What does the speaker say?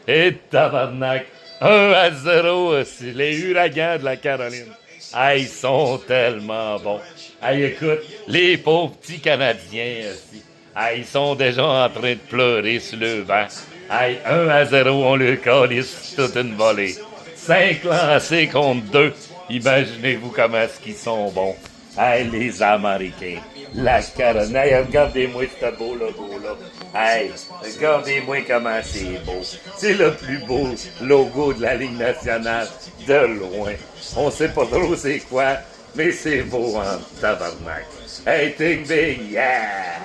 Et tabarnak, 1-0, c'est les Huragans de la Caroline. Hey, ils sont tellement bons. Hey, écoute, les pauvres petits Canadiens, hey, ils sont déjà en train de pleurer sur le banc. Hey, 1-0, on le calisse toute une volée. 5 lancés contre 2. Imaginez-vous comment est-ce qu'ils sont bons. Hey, les Américains. La Caroline. Hey, regardez-moi ce beau logo-là. Hey, regardez-moi comment c'est beau. C'est le plus beau logo de la Ligue nationale de loin. On sait pas trop c'est quoi, mais c'est beau en tabarnak. Hey, Ting Bing, yeah!